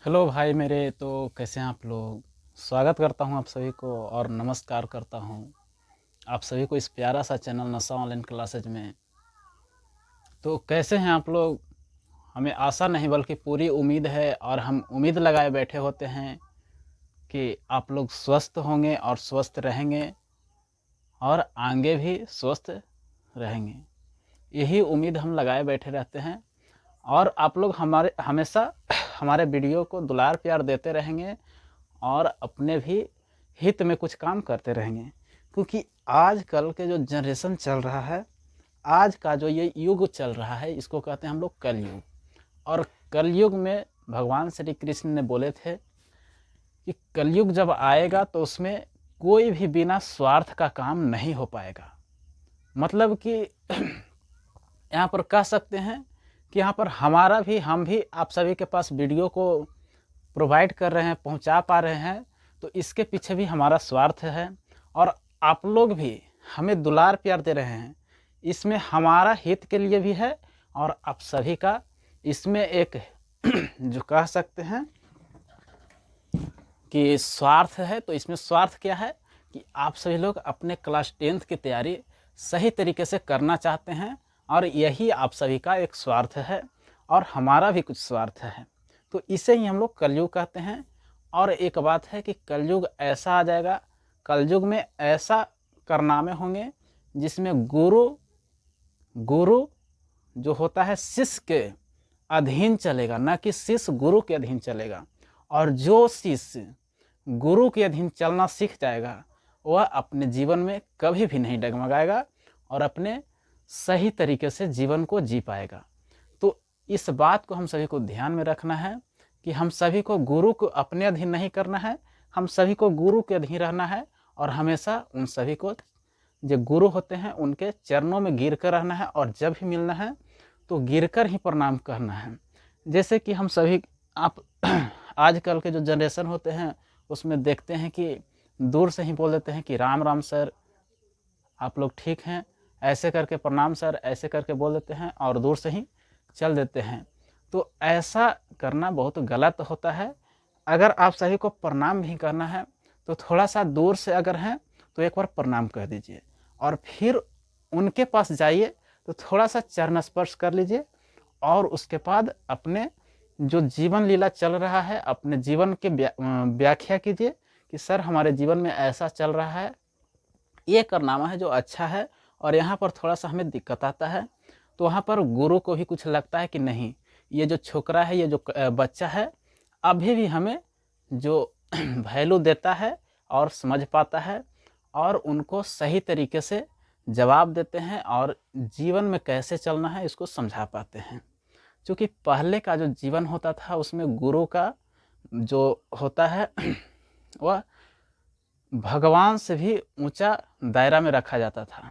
Hello भाई मेरे। तो कैसे हैं आप लोग। स्वागत करता हूं आप सभी को और नमस्कार करता हूं आप सभी को इस प्यारा सा चैनल नशा ऑनलाइन क्लासेज में। तो कैसे हैं आप लोग। हमें आशा नहीं बल्कि पूरी उम्मीद है और हम उम्मीद लगाए बैठे होते हैं कि आप लोग स्वस्थ होंगे और स्वस्थ रहेंगे और आगे भी स्वस्थ रहेंगे। यही उम्मीद हम लगाए बैठे रहते हैं और आप लोग हमारे हमेशा हमारे वीडियो को दुलार प्यार देते रहेंगे और अपने भी हित में कुछ काम करते रहेंगे, क्योंकि आजकल के जो जनरेशन चल रहा है, आज का जो ये युग चल रहा है, इसको कहते हैं हम लोग कलयुग। और कलयुग में भगवान श्री कृष्ण ने बोले थे कि कलयुग जब आएगा तो उसमें कोई भी बिना स्वार्थ का काम नहीं हो पाएगा। मतलब कि यहाँ पर कह सकते हैं कि यहाँ पर हमारा भी, हम भी आप सभी के पास वीडियो को प्रोवाइड कर रहे हैं, पहुंचा पा रहे हैं, तो इसके पीछे भी हमारा स्वार्थ है। और आप लोग भी हमें दुलार प्यार दे रहे हैं, इसमें हमारा हित के लिए भी है और आप सभी का इसमें एक जो कह सकते हैं कि स्वार्थ है। तो इसमें स्वार्थ क्या है कि आप सभी लोग अपने क्लास 10th की तैयारी सही तरीके से करना चाहते हैं और यही आप सभी का एक स्वार्थ है और हमारा भी कुछ स्वार्थ है। तो इसे ही हम लोग कलयुग कहते हैं। और एक बात है कि कलयुग ऐसा आ जाएगा, कलयुग में ऐसा कारनामे होंगे जिसमें गुरु गुरु जो होता है शिष्य के अधीन चलेगा, ना कि शिष्य गुरु के अधीन चलेगा। और जो शिष्य गुरु के अधीन चलना सीख जाएगा वह अपने जीवन में कभी भी नहीं डगमगाएगा और अपने सही तरीके से जीवन को जी पाएगा। तो इस बात को हम सभी को ध्यान में रखना है कि हम सभी को गुरु को अपने अधीन नहीं करना है, हम सभी को गुरु के अधीन रहना है और हमेशा उन सभी को जो गुरु होते हैं उनके चरणों में गिर कर रहना है और जब भी मिलना है तो गिरकर ही प्रणाम करना है। जैसे कि हम सभी आप आजकल के जो जनरेशन होते हैं उसमें देखते हैं कि दूर से ही बोल देते हैं कि राम राम सर, आप लोग ठीक हैं, ऐसे करके प्रणाम सर, ऐसे करके बोल देते हैं और दूर से ही चल देते हैं। तो ऐसा करना बहुत गलत होता है। अगर आप सभी को प्रणाम भी करना है तो थोड़ा सा दूर से अगर हैं तो एक बार प्रणाम कर दीजिए और फिर उनके पास जाइए तो थोड़ा सा चरण स्पर्श कर लीजिए और उसके बाद अपने जो जीवन लीला चल रहा है अपने जीवन के व्याख्या कीजिए कि सर हमारे जीवन में ऐसा चल रहा है, ये कारनामा है जो अच्छा है और यहाँ पर थोड़ा सा हमें दिक्कत आता है। तो वहाँ पर गुरु को भी कुछ लगता है कि नहीं, ये जो छोकरा है, ये जो बच्चा है, अभी भी हमें जो वैल्यू देता है और समझ पाता है और उनको सही तरीके से जवाब देते हैं और जीवन में कैसे चलना है इसको समझा पाते हैं। क्योंकि पहले का जो जीवन होता था उसमें गुरु का जो होता है वह भगवान से भी ऊंचा दायरा में रखा जाता था।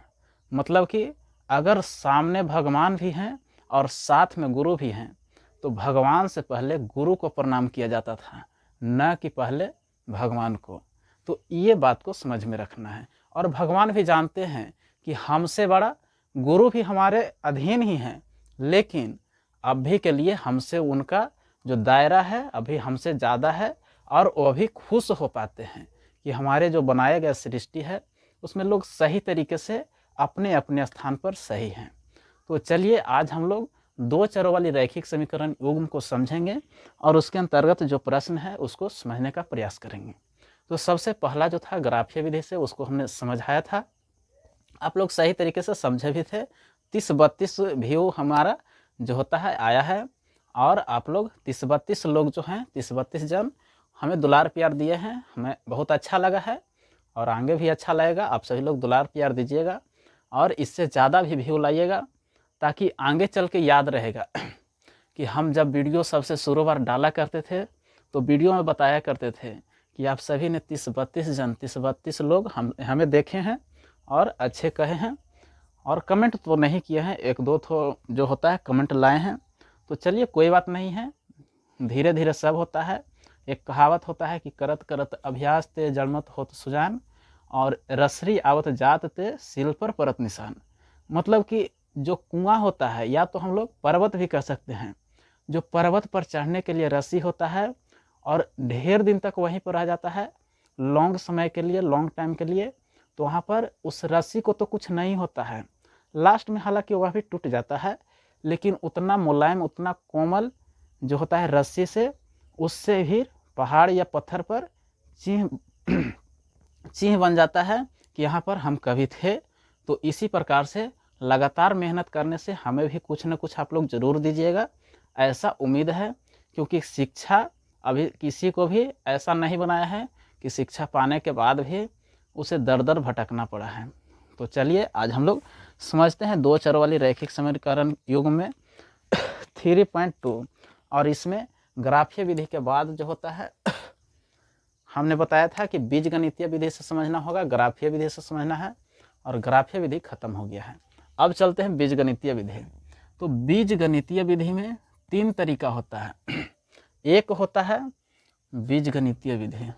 मतलब कि अगर सामने भगवान भी हैं और साथ में गुरु भी हैं तो भगवान से पहले गुरु को प्रणाम किया जाता था, न कि पहले भगवान को। तो ये बात को समझ में रखना है और भगवान भी जानते हैं कि हमसे बड़ा गुरु भी हमारे अधीन ही हैं, लेकिन अभी के लिए हमसे उनका जो दायरा है अभी हमसे ज़्यादा है और वो भी खुश हो पाते हैं कि हमारे जो बनाए गए सृष्टि है उसमें लोग सही तरीके से अपने अपने स्थान पर सही हैं। तो चलिए आज हम लोग दो चरों वाली रैखिक समीकरण युग्म को समझेंगे और उसके अंतर्गत जो प्रश्न है उसको समझने का प्रयास करेंगे। तो सबसे पहला जो था ग्राफीय विधि से, उसको हमने समझाया था, आप लोग सही तरीके से समझे भी थे। 30-32 व्यू हमारा जो होता है आया है और आप लोग 30-32 लोग जो हैं 30-32 जन हमें दुलार प्यार दिए हैं, हमें बहुत अच्छा लगा है और आगे भी अच्छा लगेगा। आप सभी लोग दुलार प्यार दीजिएगा और इससे ज़्यादा भी व्यू लाइएगा ताकि आगे चल के याद रहेगा कि हम जब वीडियो सबसे शुरू बार डाला करते थे तो वीडियो में बताया करते थे कि आप सभी ने 30-32 लोग हमें देखे हैं और अच्छे कहे हैं और कमेंट तो नहीं किए हैं, एक दो तो जो होता है कमेंट लाए हैं। तो चलिए कोई बात नहीं है, धीरे धीरे सब होता है। एक कहावत होता है कि करत करत अभ्यास ते जड़मत होत सुजान और रसरी आवत जात ते सिल पर परत निशान। मतलब कि जो कुआं होता है, या तो हम लोग पर्वत भी कह सकते हैं, जो पर्वत पर चढ़ने के लिए रस्सी होता है और ढेर दिन तक वहीं पर रह जाता है, लॉन्ग समय के लिए, लॉन्ग टाइम के लिए, तो वहाँ पर उस रस्सी को तो कुछ नहीं होता है, लास्ट में हालांकि वह भी टूट जाता है, लेकिन उतना मुलायम, उतना कोमल जो होता है रस्सी से, उससे भी पहाड़ या पत्थर पर चिन्ह चिन्ह बन जाता है कि यहाँ पर हम कभी थे। तो इसी प्रकार से लगातार मेहनत करने से हमें भी कुछ न कुछ आप लोग ज़रूर दीजिएगा, ऐसा उम्मीद है। क्योंकि शिक्षा अभी किसी को भी ऐसा नहीं बनाया है कि शिक्षा पाने के बाद भी उसे दर दर भटकना पड़ा है। तो चलिए आज हम लोग समझते हैं दो चर वाली रैखिक समीकरण युग्म में 3.2, और इसमें ग्राफीय विधि के बाद जो होता है हमने बताया था कि बीजगणितीय विधि से समझना होगा, ग्राफीय विधि से समझना है, और ग्राफीय विधि खत्म हो गया है। अब चलते हैं बीजगणितीय विधि। तो बीजगणितीय विधि में 3 तरीका होता है। एक होता है बीजगणितीय विधि,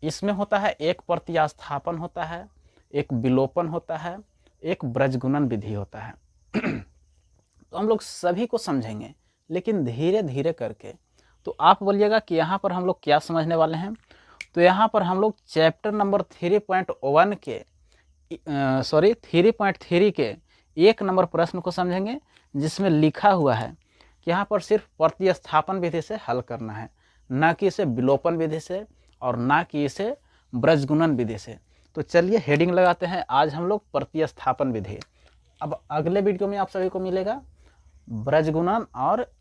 इसमें होता है एक प्रतिस्थापन होता है, एक विलोपन होता है, एक ब्रजगुणन विधि होता है। तो हम लोग सभी को समझेंगे, लेकिन धीरे धीरे करके। तो आप बोलिएगा कि यहाँ पर हम लोग क्या समझने वाले हैं। तो यहाँ पर हम लोग चैप्टर नंबर 3.1 के 3.3 के 1 नंबर प्रश्न को समझेंगे, जिसमें लिखा हुआ है कि यहाँ पर सिर्फ प्रतिस्थापन विधि से हल करना है, ना कि इसे विलोपन विधि से और ना कि इसे ब्रजगुणन विधि से। तो चलिए हेडिंग लगाते हैं, आज हम लोग प्रतिस्थापन विधि। अब अगले वीडियो में आप सभी को मिलेगा ब्रजगुणन और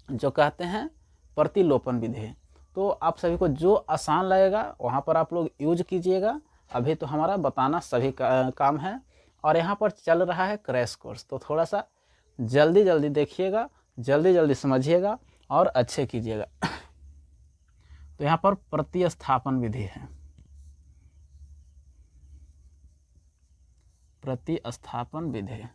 जो कहते हैं प्रतिलोपन विधि। तो आप सभी को जो आसान लगेगा वहाँ पर आप लोग यूज कीजिएगा। अभी तो हमारा बताना सभी काम है, और यहाँ पर चल रहा है क्रैश कोर्स, तो थोड़ा सा जल्दी जल्दी देखिएगा, जल्दी जल्दी समझिएगा और अच्छे कीजिएगा। तो यहाँ पर प्रतिस्थापन विधि है, प्रतिस्थापन विधि।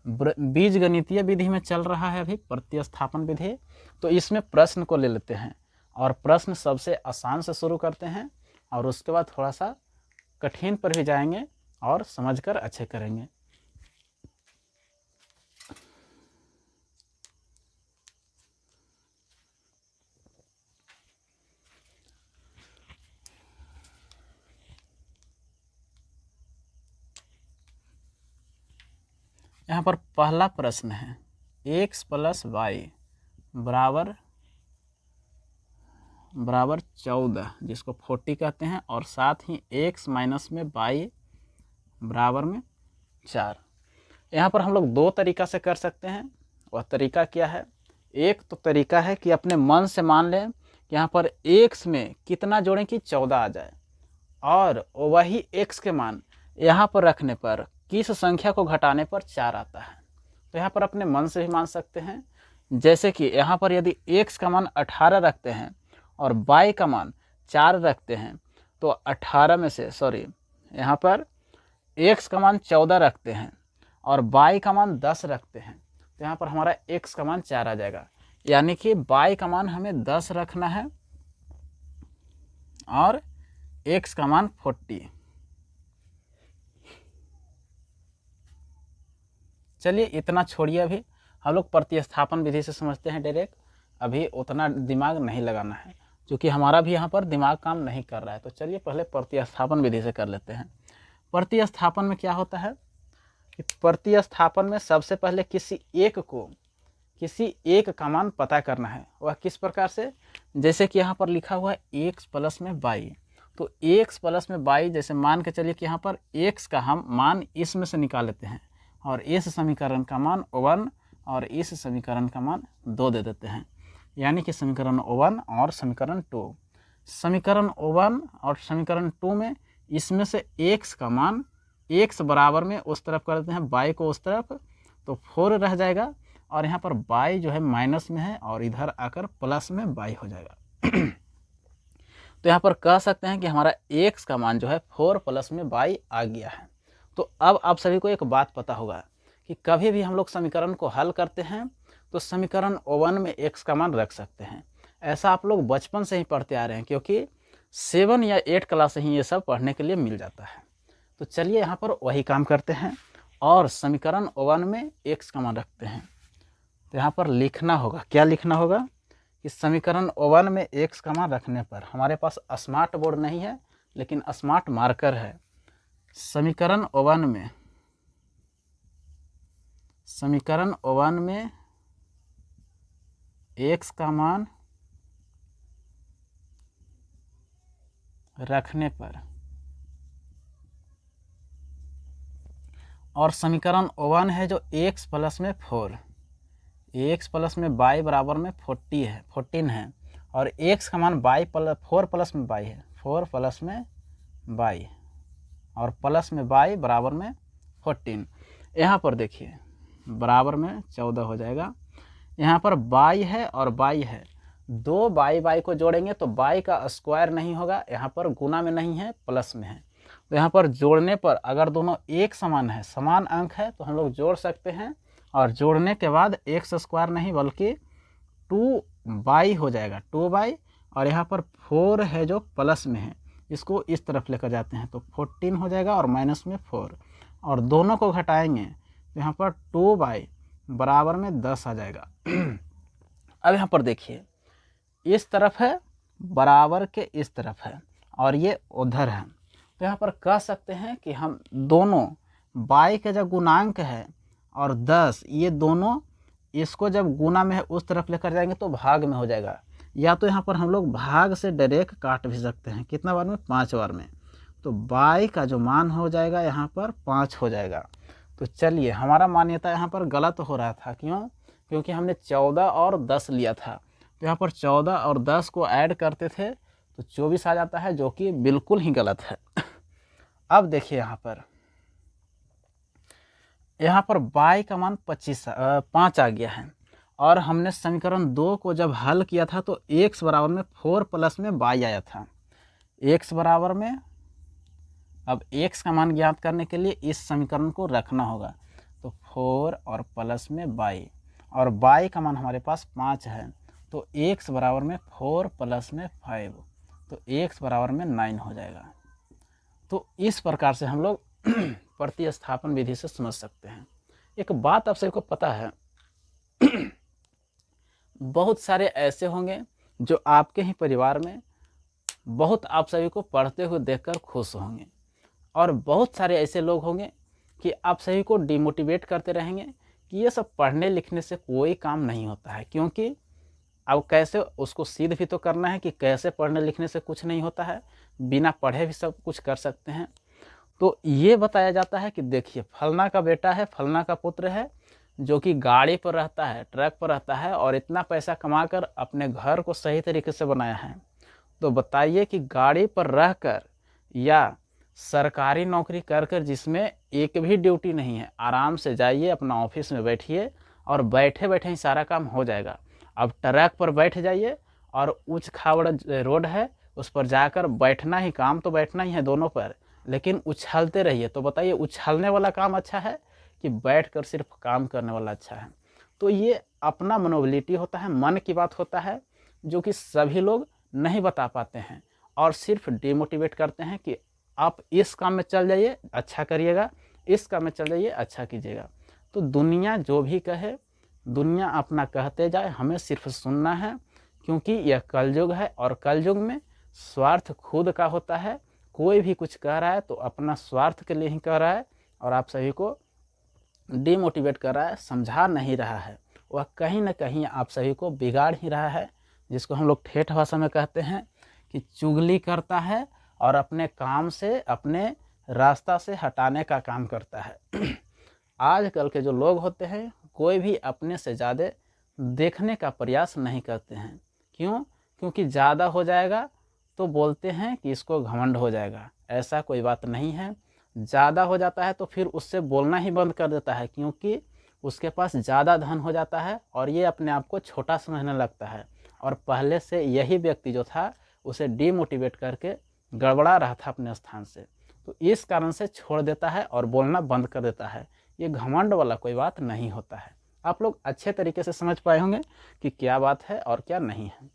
बीजगणितीय विधि में चल रहा है अभी प्रतिस्थापन विधि। तो इसमें प्रश्न को ले लेते हैं, और प्रश्न सबसे आसान से शुरू करते हैं, और उसके बाद थोड़ा सा कठिन पर भी जाएंगे और समझकर अच्छे करेंगे। यहाँ पर पहला प्रश्न है x + y बराबर 14, जिसको 40 कहते हैं, और साथ ही x माइनस में y बराबर में 4। यहाँ पर हम लोग 2 तरीका से कर सकते हैं। वह तरीका क्या है? एक तो तरीका है कि अपने मन से मान लें कि यहाँ पर x में कितना जोड़ें कि 14 आ जाए, और वही x के मान यहाँ पर रखने पर किस संख्या को घटाने पर 4 आता है। तो यहाँ पर अपने मन से भी मान सकते हैं। जैसे कि यहाँ पर यदि x का मान 18 रखते हैं और y का मान 4 रखते हैं, तो 18 में से यहाँ पर x का मान 14 रखते हैं और y का मान 10 रखते हैं, तो यहाँ पर हमारा x का मान 4 आ जाएगा। यानी कि y का मान हमें 10 रखना है और x का मान 40। चलिए इतना छोड़िए, अभी हम लोग प्रतिस्थापन विधि से समझते हैं डायरेक्ट। अभी उतना दिमाग नहीं लगाना है, क्योंकि हमारा भी यहाँ पर दिमाग काम नहीं कर रहा है। तो चलिए पहले प्रतिस्थापन विधि से कर लेते हैं। प्रतिस्थापन में क्या होता है कि प्रतिस्थापन में सबसे पहले किसी एक का मान पता करना है। वह किस प्रकार से? जैसे कि यहाँ पर लिखा हुआ है x + में y, तो x + में y, जैसे मान के चलिए कि यहाँ पर x का हम मान इसमें से निकाल लेते हैं, और इस समीकरण का मान 1 और इस समीकरण का मान 2 दे देते हैं। यानी कि समीकरण 1 और समीकरण 2, समीकरण 1 और समीकरण 2 में इसमें से x का मान x बराबर में उस तरफ कर देते हैं, y को उस तरफ, तो 4 रह जाएगा, और यहाँ पर y जो है माइनस में है और इधर आकर प्लस में y हो जाएगा। तो यहाँ पर कह सकते हैं कि हमारा x का मान जो है 4 + में y आ गया है। तो अब आप सभी को एक बात पता होगा कि कभी भी हम लोग समीकरण को हल करते हैं तो समीकरण 1 में x का मान रख सकते हैं। ऐसा आप लोग बचपन से ही पढ़ते आ रहे हैं, क्योंकि 7 या 8 क्लास ही ये सब पढ़ने के लिए मिल जाता है। तो चलिए यहाँ पर वही काम करते हैं और समीकरण 1 में x का मान रखते हैं। तो यहाँ पर लिखना होगा, क्या लिखना होगा कि समीकरण 1 में x का मान रखने पर, हमारे पास स्मार्ट बोर्ड नहीं है लेकिन स्मार्ट मार्कर है। समीकरण 1 में x का मान रखने पर और समीकरण 1 है जो x प्लस में 4, x प्लस में y बराबर में 14 है और x का मान 4 प्लस में y है, 4 प्लस में y और प्लस में y बराबर में 14। यहाँ पर देखिए बराबर में 14 हो जाएगा। यहाँ पर y है और y है, दो y को जोड़ेंगे तो y का स्क्वायर नहीं होगा, यहाँ पर गुना में नहीं है प्लस में है। तो यहाँ पर जोड़ने पर अगर दोनों एक समान है, समान अंक है तो हम लोग जोड़ सकते हैं और जोड़ने के बाद x स्क्वायर नहीं बल्कि 2y हो जाएगा, 2y और यहाँ पर 4 है जो प्लस में है, इसको इस तरफ लेकर जाते हैं तो 14 हो जाएगा और माइनस में 4 और दोनों को घटाएंगे तो यहाँ पर 2y बराबर में 10 आ जाएगा। अब यहाँ पर देखिए इस तरफ है बराबर के इस तरफ है और ये उधर है, तो यहाँ पर कह सकते हैं कि हम दोनों y का जब गुणांक है और 10, ये दोनों इसको जब गुना में है उस तरफ लेकर जाएंगे तो भाग में हो जाएगा, या तो यहाँ पर हम लोग भाग से डायरेक्ट काट भी सकते हैं। कितना बार में? 5 बार में। तो y का जो मान हो जाएगा यहाँ पर 5 हो जाएगा। तो चलिए हमारा मान्यता यहाँ पर गलत हो रहा था, क्यों? क्योंकि हमने 14 और 10 लिया था, तो यहाँ पर 14 और 10 को ऐड करते थे तो 24 आ जाता है, जो कि बिल्कुल ही गलत है। अब देखिए यहाँ पर y का मान 5 आ गया है और हमने समीकरण 2 को जब हल किया था तो x बराबर में 4 प्लस में y आया था। x बराबर में, अब x का मान ज्ञात करने के लिए इस समीकरण को रखना होगा, तो 4 और प्लस में y और y का मान हमारे पास 5 है, तो x बराबर में 4 प्लस में 5, तो x बराबर में 9 हो जाएगा। तो इस प्रकार से हम लोग प्रतिस्थापन विधि से समझ सकते हैं। एक बात आप सबको पता है, बहुत सारे ऐसे होंगे जो आपके ही परिवार में बहुत आप सभी को पढ़ते हुए देखकर खुश होंगे और बहुत सारे ऐसे लोग होंगे कि आप सभी को डिमोटिवेट करते रहेंगे कि ये सब पढ़ने लिखने से कोई काम नहीं होता है, क्योंकि अब कैसे उसको सिद्ध भी तो करना है कि कैसे पढ़ने लिखने से कुछ नहीं होता है, बिना पढ़े भी सब कुछ कर सकते हैं। तो ये बताया जाता है कि देखिए फलना का बेटा है, फलना का पुत्र है, जो कि गाड़ी पर रहता है, ट्रक पर रहता है और इतना पैसा कमाकर अपने घर को सही तरीके से बनाया है। तो बताइए कि गाड़ी पर रहकर या सरकारी नौकरी कर कर जिसमें एक भी ड्यूटी नहीं है, आराम से जाइए अपना ऑफिस में बैठिए और बैठे बैठे ही सारा काम हो जाएगा। अब ट्रक पर बैठ जाइए और उच्च खाबड़ रोड है, उस पर जाकर बैठना ही, काम तो बैठना ही है दोनों पर, लेकिन उछलते रहिए। तो बताइए उछलने वाला काम अच्छा है कि बैठकर सिर्फ काम करने वाला अच्छा है? तो ये अपना मनोबिलिटी होता है, मन की बात होता है, जो कि सभी लोग नहीं बता पाते हैं और सिर्फ डिमोटिवेट करते हैं कि आप इस काम में चल जाइए अच्छा करिएगा, इस काम में चल जाइए अच्छा कीजिएगा। तो दुनिया जो भी कहे, दुनिया अपना कहते जाए, हमें सिर्फ सुनना है, क्योंकि यह कलयुग है और कलयुग में स्वार्थ खुद का होता है। कोई भी कुछ कह रहा है तो अपना स्वार्थ के लिए ही कह रहा है और आप सभी को डिमोटिवेट कर रहा है, समझा नहीं रहा है। वह कहीं ना कहीं आप सभी को बिगाड़ ही रहा है, जिसको हम लोग ठेठ भाषा में कहते हैं कि चुगली करता है और अपने काम से, अपने रास्ता से हटाने का काम करता है। आजकल के जो लोग होते हैं, कोई भी अपने से ज़्यादा देखने का प्रयास नहीं करते हैं। क्यों? क्योंकि ज़्यादा हो जाएगा तो बोलते हैं कि इसको घमंड हो जाएगा। ऐसा कोई बात नहीं है। ज़्यादा हो जाता है तो फिर उससे बोलना ही बंद कर देता है, क्योंकि उसके पास ज़्यादा धन हो जाता है और ये अपने आप को छोटा समझने लगता है और पहले से यही व्यक्ति जो था उसे डीमोटिवेट करके गड़बड़ा रहा था अपने स्थान से, तो इस कारण से छोड़ देता है और बोलना बंद कर देता है। ये घमंड वाला कोई बात नहीं होता है। आप लोग अच्छे तरीके से समझ पाए होंगे कि क्या बात है और क्या नहीं है।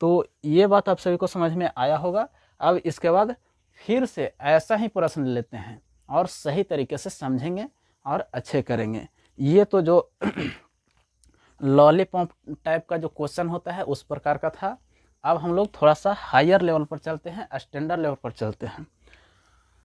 तो ये बात आप सभी को समझ में आया होगा। अब इसके बाद फिर से ऐसा ही प्रश्न लेते हैं और सही तरीके से समझेंगे और अच्छे करेंगे। ये तो जो लॉलीपॉप टाइप का जो क्वेश्चन होता है उस प्रकार का था। अब हम लोग थोड़ा सा हायर लेवल पर चलते हैं, स्टैंडर्ड लेवल पर चलते हैं।